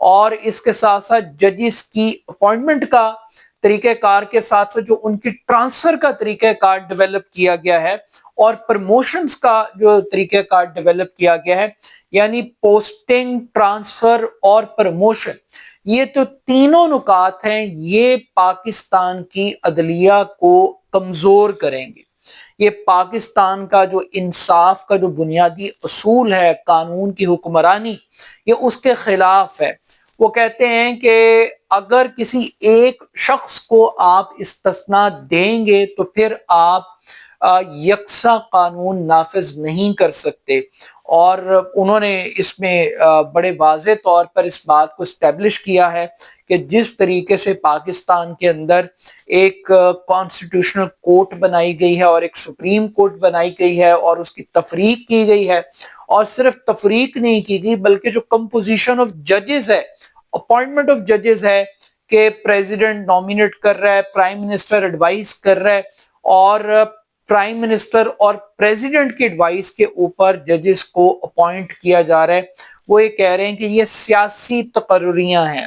اور اس کے ساتھ ساتھ ججز کی اپوائنٹمنٹ کا طریقہ کار کے ساتھ ساتھ جو ان کی ٹرانسفر کا طریقہ کار ڈیولپ کیا گیا ہے اور پرموشنز کا جو طریقہ کار ڈیولپ کیا گیا ہے، یعنی پوسٹنگ، ٹرانسفر اور پرموشن، یہ تو تینوں نکات ہیں، یہ پاکستان کی عدلیہ کو کمزور کریں گے۔ یہ پاکستان کا جو انصاف کا جو بنیادی اصول ہے، قانون کی حکمرانی، یہ اس کے خلاف ہے۔ وہ کہتے ہیں کہ اگر کسی ایک شخص کو آپ استثناء دیں گے تو پھر آپ یکساں قانون نافذ نہیں کر سکتے، اور انہوں نے اس میں بڑے واضح طور پر اس بات کو اسٹیبلش کیا ہے کہ جس طریقے سے پاکستان کے اندر ایک کانسٹیٹیوشنل کورٹ بنائی گئی ہے اور ایک سپریم کورٹ بنائی گئی ہے اور اس کی تفریق کی گئی ہے، اور صرف تفریق نہیں کی گئی بلکہ جو کمپوزیشن آف ججز ہے، اپوائنٹمنٹ آف ججز ہے کہ پریزیڈنٹ نامینیٹ کر رہا ہے، پرائم منسٹر ایڈوائز کر رہا ہے، اور پرائم منسٹر اور پریزیڈنٹ کی ایڈوائس کے اوپر ججز کو اپوائنٹ کیا جا رہا ہے۔ وہ یہ کہہ رہے ہیں کہ یہ سیاسی تقرریاں ہیں،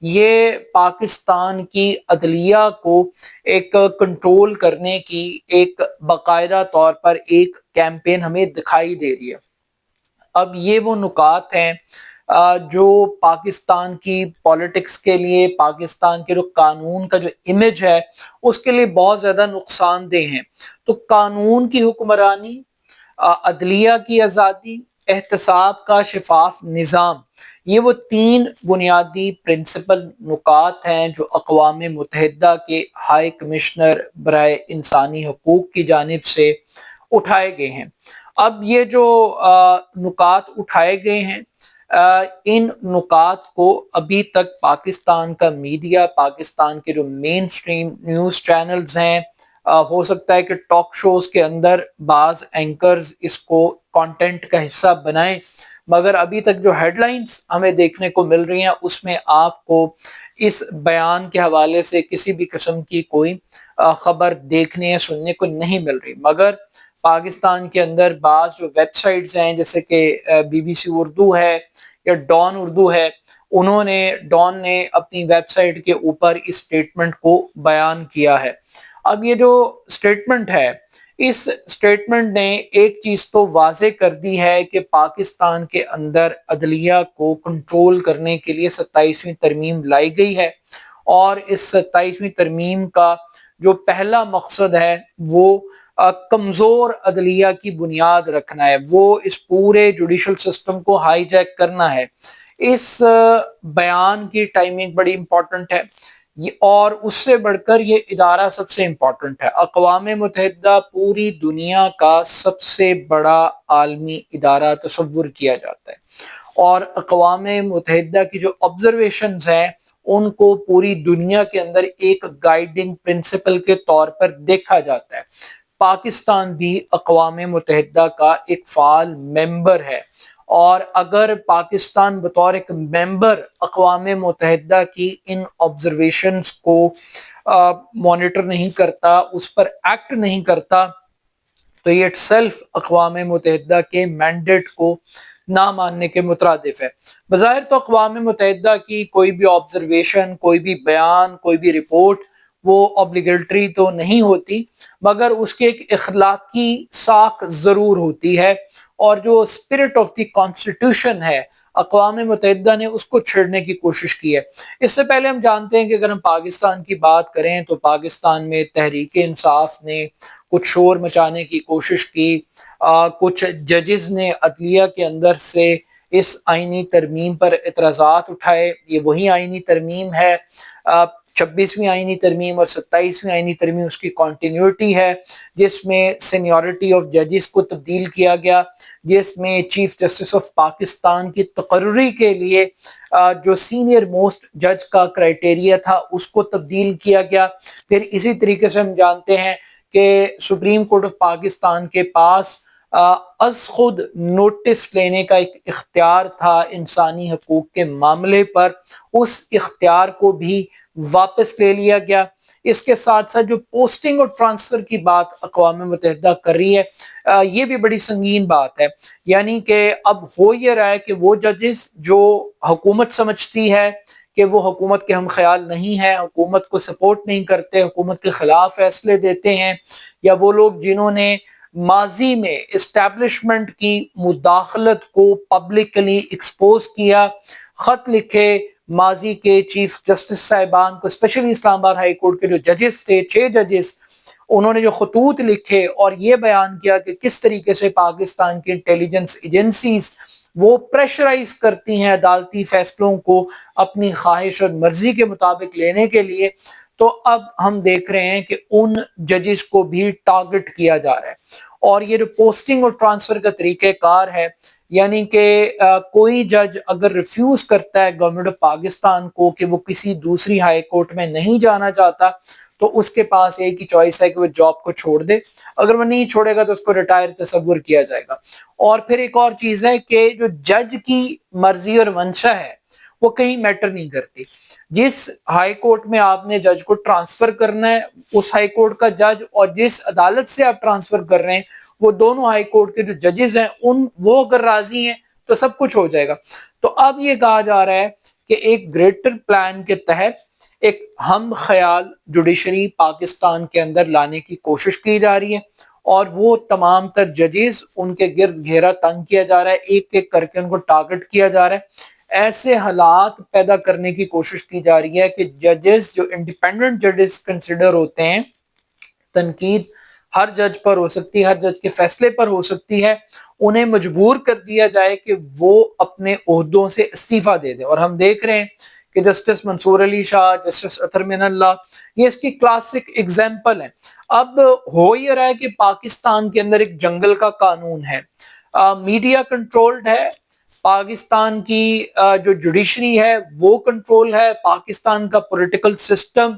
یہ پاکستان کی عدلیہ کو ایک کنٹرول کرنے کی ایک باقاعدہ طور پر ایک کیمپین ہمیں دکھائی دے رہی ہے۔ اب یہ وہ نکات ہیں جو پاکستان کی پالیٹکس کے لیے، پاکستان کے جو قانون کا جو امیج ہے اس کے لیے بہت زیادہ نقصان دہ ہیں۔ تو قانون کی حکمرانی، عدلیہ کی آزادی، احتساب کا شفاف نظام، یہ وہ تین بنیادی پرنسپل نکات ہیں جو اقوام متحدہ کے ہائی کمشنر برائے انسانی حقوق کی جانب سے اٹھائے گئے ہیں۔ اب یہ جو نکات اٹھائے گئے ہیں، ان نکات کو ابھی تک پاکستان کا میڈیا، پاکستان کے جو مین سٹریم نیوز چینلز ہیں، ہو سکتا ہے کہ ٹاک شوز کے اندر بعض اینکرز اس کو کانٹینٹ کا حصہ بنائیں، مگر ابھی تک جو ہیڈ لائنز ہمیں دیکھنے کو مل رہی ہیں اس میں آپ کو اس بیان کے حوالے سے کسی بھی قسم کی کوئی خبر دیکھنے یا سننے کو نہیں مل رہی۔ مگر پاکستان کے اندر بعض جو ویب سائٹس ہیں جیسے کہ بی بی سی اردو ہے یا ڈان اردو ہے، ڈان نے اپنی ویب سائٹ کے اوپر اس سٹیٹمنٹ کو بیان کیا ہے۔ اب یہ جو سٹیٹمنٹ ہے، اس سٹیٹمنٹ نے ایک چیز تو واضح کر دی ہے کہ پاکستان کے اندر عدلیہ کو کنٹرول کرنے کے لیے 27ویں ترمیم لائی گئی ہے، اور اس 27ویں ترمیم کا جو پہلا مقصد ہے وہ کمزور عدلیہ کی بنیاد رکھنا ہے، وہ اس پورے جوڈیشل سسٹم کو ہائی جیک کرنا ہے۔ اس بیان کی ٹائمنگ بڑی امپورٹنٹ ہے، اور اس سے بڑھ کر یہ ادارہ سب سے امپورٹنٹ ہے۔ اقوام متحدہ پوری دنیا کا سب سے بڑا عالمی ادارہ تصور کیا جاتا ہے، اور اقوام متحدہ کی جو آبزرویشنز ہیں ان کو پوری دنیا کے اندر ایک گائیڈنگ پرنسپل کے طور پر دیکھا جاتا ہے۔ پاکستان بھی اقوام متحدہ کا ایک فعال ممبر ہے، اور اگر پاکستان بطور ایک ممبر اقوام متحدہ کی ان آبزرویشنز کو مانیٹر نہیں کرتا، اس پر ایکٹ نہیں کرتا، تو یہ اٹ سیلف اقوام متحدہ کے مینڈیٹ کو نہ ماننے کے مترادف ہے۔ بظاہر تو اقوام متحدہ کی کوئی بھی آبزرویشن، کوئی بھی بیان، کوئی بھی رپورٹ وہ obligatory تو نہیں ہوتی، مگر اس کے ایک اخلاقی ساکھ ضرور ہوتی ہے، اور جو اسپرٹ آف دی کانسٹیٹیوشن ہے اقوام متحدہ نے اس کو چھیڑنے کی کوشش کی ہے۔ اس سے پہلے ہم جانتے ہیں کہ اگر ہم پاکستان کی بات کریں تو پاکستان میں تحریک انصاف نے کچھ شور مچانے کی کوشش کی، کچھ ججز نے عدلیہ کے اندر سے اس آئینی ترمیم پر اعتراضات اٹھائے۔ یہ وہی آئینی ترمیم ہے، 26ویں آئینی ترمیم اور 27ویں آئینی ترمیم اس کی کنٹینیوٹی ہے، جس میں سینیورٹی آف ججز کو تبدیل کیا گیا، جس میں چیف جسٹس آف پاکستان کی تقرری کے لیے جو سینئر موسٹ جج کا کرائٹیریا تھا اس کو تبدیل کیا گیا۔ پھر اسی طریقے سے ہم جانتے ہیں کہ سپریم کورٹ آف پاکستان کے پاس از خود نوٹس لینے کا ایک اختیار تھا انسانی حقوق کے معاملے پر، اس اختیار کو بھی واپس لے لیا گیا۔ اس کے ساتھ ساتھ جو پوسٹنگ اور ٹرانسفر کی بات اقوام متحدہ کر رہی ہے، یہ بھی بڑی سنگین بات ہے۔ یعنی کہ اب ہو یہ رہا ہے کہ وہ ججز جو حکومت سمجھتی ہے کہ وہ حکومت کے ہم خیال نہیں ہے، حکومت کو سپورٹ نہیں کرتے، حکومت کے خلاف فیصلے دیتے ہیں، یا وہ لوگ جنہوں نے ماضی میں اسٹیبلشمنٹ کی مداخلت کو پبلکلی ایکسپوز کیا، خط لکھے ماضی کے چیف جسٹس صاحبان کو، اسپیشلی اسلام آباد ہائی کورٹ کے جو ججز تھے، 6 ججز، انہوں نے جو خطوط لکھے اور یہ بیان کیا کہ کس طریقے سے پاکستان کی انٹیلیجنس ایجنسیز وہ پریشرائز کرتی ہیں عدالتی فیصلوں کو اپنی خواہش اور مرضی کے مطابق لینے کے لیے، تو اب ہم دیکھ رہے ہیں کہ ان ججز کو بھی ٹارگٹ کیا جا رہا ہے۔ اور یہ جو پوسٹنگ اور ٹرانسفر کا طریقہ کار ہے، یعنی کہ کوئی جج اگر ریفیوز کرتا ہے گورنمنٹ آف پاکستان کو کہ وہ کسی دوسری ہائی کورٹ میں نہیں جانا چاہتا، تو اس کے پاس ایک ہی چوائس ہے کہ وہ جاب کو چھوڑ دے۔ اگر وہ نہیں چھوڑے گا تو اس کو ریٹائر تصور کیا جائے گا۔ اور پھر ایک اور چیز ہے کہ جو جج کی مرضی اور منشا ہے وہ کہیں میٹر نہیں کرتی۔ جس ہائی کورٹ میں آپ نے جج کو ٹرانسفر کرنا ہے، اس ہائی کورٹ کا جج، اور جس عدالت سے آپ ٹرانسفر کر رہے ہیں، وہ دونوں ہائی کورٹ کے جو ججز ہیں وہ اگر راضی ہیں تو سب کچھ ہو جائے گا۔ تو اب یہ کہا جا رہا ہے کہ ایک گریٹر پلان کے تحت ایک ہم خیال جوڈیشری پاکستان کے اندر لانے کی کوشش کی جا رہی ہے، اور وہ تمام تر ججز ان کے گرد گھیرا تنگ کیا جا رہا ہے، ایک ایک کر کے ان کو ٹارگٹ کیا جا رہا ہے۔ ایسے حالات پیدا کرنے کی کوشش کی جا رہی ہے کہ ججز جو انڈیپینڈنٹ ججز کنسیڈر ہوتے ہیں، تنقید ہر جج پر ہو سکتی ہے، ہر جج کے فیصلے پر ہو سکتی ہے، انہیں مجبور کر دیا جائے کہ وہ اپنے عہدوں سے استعفیٰ دے دیں۔ اور ہم دیکھ رہے ہیں کہ جسٹس منصور علی شاہ، جسٹس اطہر من اللہ، یہ اس کی کلاسک ایگزامپل ہے۔ اب ہو یہ رہا ہے کہ پاکستان کے اندر ایک جنگل کا قانون ہے، میڈیا کنٹرولڈ ہے، پاکستان کی جو جوڈیشری ہے وہ کنٹرول ہے، پاکستان کا پولیٹیکل سسٹم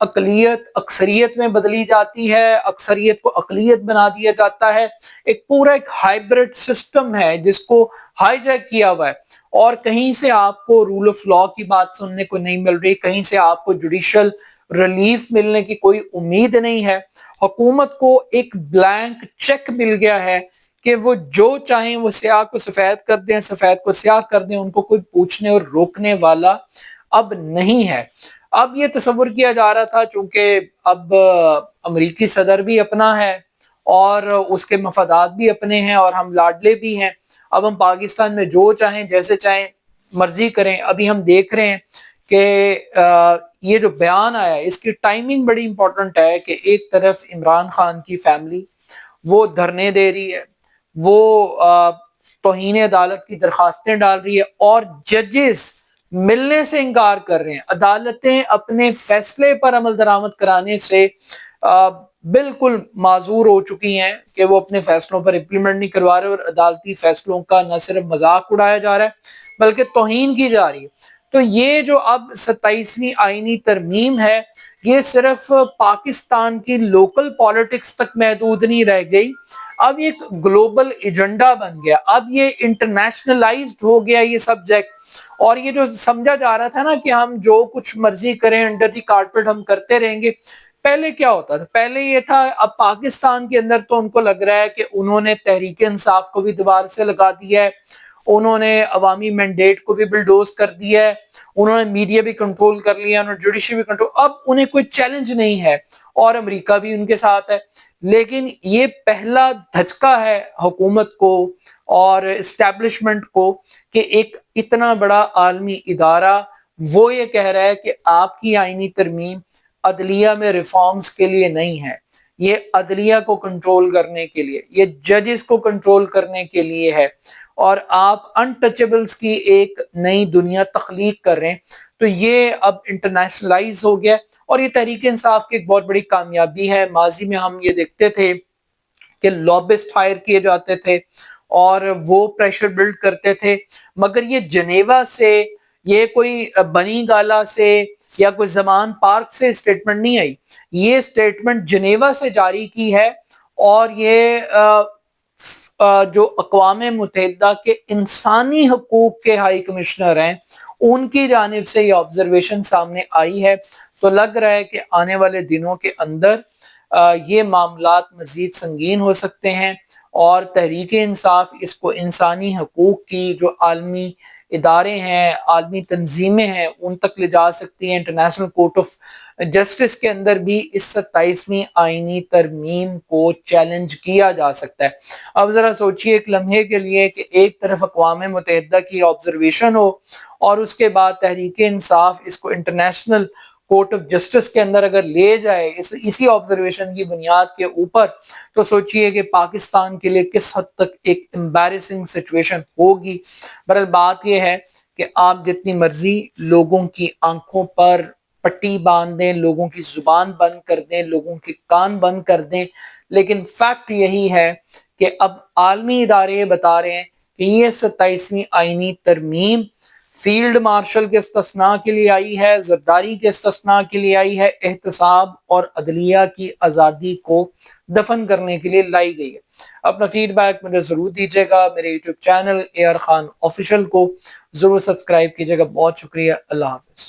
اقلیت اکثریت میں بدلی جاتی ہے، اکثریت کو اقلیت بنا دیا جاتا ہے، ایک پورا ایک ہائبرڈ سسٹم ہے جس کو ہائی جیک کیا ہوا ہے، اور کہیں سے آپ کو رول آف لا کی بات سننے کو نہیں مل رہی، کہیں سے آپ کو جوڈیشل ریلیف ملنے کی کوئی امید نہیں ہے۔ حکومت کو ایک بلینک چیک مل گیا ہے کہ وہ جو چاہیں وہ سیاہ کو سفید کر دیں، سفید کو سیاہ کر دیں، ان کو کوئی پوچھنے اور روکنے والا اب نہیں ہے۔ اب یہ تصور کیا جا رہا تھا چونکہ اب امریکی صدر بھی اپنا ہے اور اس کے مفادات بھی اپنے ہیں اور ہم لاڈلے بھی ہیں، اب ہم پاکستان میں جو چاہیں جیسے چاہیں مرضی کریں۔ ابھی ہم دیکھ رہے ہیں کہ یہ جو بیان آیا ہے اس کی ٹائمنگ بڑی امپورٹنٹ ہے کہ ایک طرف عمران خان کی فیملی وہ دھرنے دے رہی ہے، وہ توہین عدالت کی درخواستیں ڈال رہی ہے، اور ججز ملنے سے انکار کر رہے ہیں، عدالتیں اپنے فیصلے پر عمل درآمد کرانے سے بالکل معذور ہو چکی ہیں کہ وہ اپنے فیصلوں پر امپلیمنٹ نہیں کروا رہے، اور عدالتی فیصلوں کا نہ صرف مذاق اڑایا جا رہا ہے بلکہ توہین کی جا رہی ہے۔ تو یہ جو اب 27ویں آئینی ترمیم ہے، یہ صرف پاکستان کی لوکل پالیٹکس تک محدود نہیں رہ گئی، اب ایک گلوبل ایجنڈا بن گیا، اب یہ انٹرنیشنلائزڈ ہو گیا یہ سبجیکٹ۔ اور یہ جو سمجھا جا رہا تھا نا کہ ہم جو کچھ مرضی کریں، انڈر دی کارپیٹ ہم کرتے رہیں گے، پہلے کیا ہوتا تھا؟ پہلے یہ تھا، اب پاکستان کے اندر تو ان کو لگ رہا ہے کہ انہوں نے تحریک انصاف کو بھی دوبارہ سے لگا دیا ہے، انہوں نے عوامی مینڈیٹ کو بھی بلڈوز کر دیا ہے، انہوں نے میڈیا بھی کنٹرول کر لیا، انہوں نے جوڈیشری بھی کنٹرول، اب انہیں کوئی چیلنج نہیں ہے، اور امریکہ بھی ان کے ساتھ ہے۔ لیکن یہ پہلا دھچکا ہے حکومت کو اور اسٹیبلشمنٹ کو کہ ایک اتنا بڑا عالمی ادارہ وہ یہ کہہ رہا ہے کہ آپ کی آئینی ترمیم عدلیہ میں ریفارمز کے لیے نہیں ہے، یہ عدلیہ کو کنٹرول کرنے کے لیے، یہ ججز کو کنٹرول کرنے کے لیے ہے، اور آپ انٹچیبلز کی ایک نئی دنیا تخلیق کر رہے ہیں۔ تو یہ اب انٹرنیشنلائز ہو گیا، اور یہ تحریک انصاف کی ایک بہت بڑی کامیابی ہے۔ ماضی میں ہم یہ دیکھتے تھے کہ لابسٹ ہائر کیے جاتے تھے اور وہ پریشر بلڈ کرتے تھے، مگر یہ جنیوا سے، یہ کوئی بنی گالا سے یا کوئی زمان پارک سے اسٹیٹمنٹ نہیں آئی، یہ اسٹیٹمنٹ جنیوا سے جاری کی ہے، اور یہ جو اقوام متحدہ کے انسانی حقوق کے ہائی کمشنر ہیں ان کی جانب سے یہ آبزرویشن سامنے آئی ہے، تو لگ رہا ہے کہ آنے والے دنوں کے اندر یہ معاملات مزید سنگین ہو سکتے ہیں، اور تحریک انصاف اس کو انسانی حقوق کی جو عالمی ادارے ہیں، عالمی تنظیمیں ہیں، ان تک لے جا سکتی ہیں۔ انٹرنیشنل کورٹ آف جسٹس کے اندر بھی اس 27ویں آئینی ترمیم کو چیلنج کیا جا سکتا ہے۔ اب ذرا سوچئے ایک لمحے کے لیے کہ ایک طرف اقوام متحدہ کی آبزرویشن ہو، اور اس کے بعد تحریک انصاف اس کو انٹرنیشنل کورٹ آف جسٹس کے اندر اگر لے جائے اسی آبزرویشن کی بنیاد کے اوپر، تو سوچئے کہ پاکستان کے لیے کس حد تک ایک امبیرسنگ سچویشن ہوگی۔ بہرحال بات یہ ہے کہ آپ جتنی مرضی لوگوں کی آنکھوں پر پٹی باندھ دیں، لوگوں کی زبان بند کر دیں، لوگوں کے کان بند کر دیں، لیکن فیکٹ یہی ہے کہ اب عالمی ادارے یہ بتا رہے ہیں کہ یہ 27ویں آئینی ترمیم فیلڈ مارشل کے استثناء کے لیے آئی ہے، زرداری کے استثناء کے لیے آئی ہے، احتساب اور عدلیہ کی آزادی کو دفن کرنے کے لیے لائی گئی ہے۔ اپنا فیڈ بیک مجھے ضرور دیجیے گا، میرے YouTube channel AR Khan official کو ضرور سبسکرائب کیجیے گا۔ بہت شکریہ، اللہ حافظ۔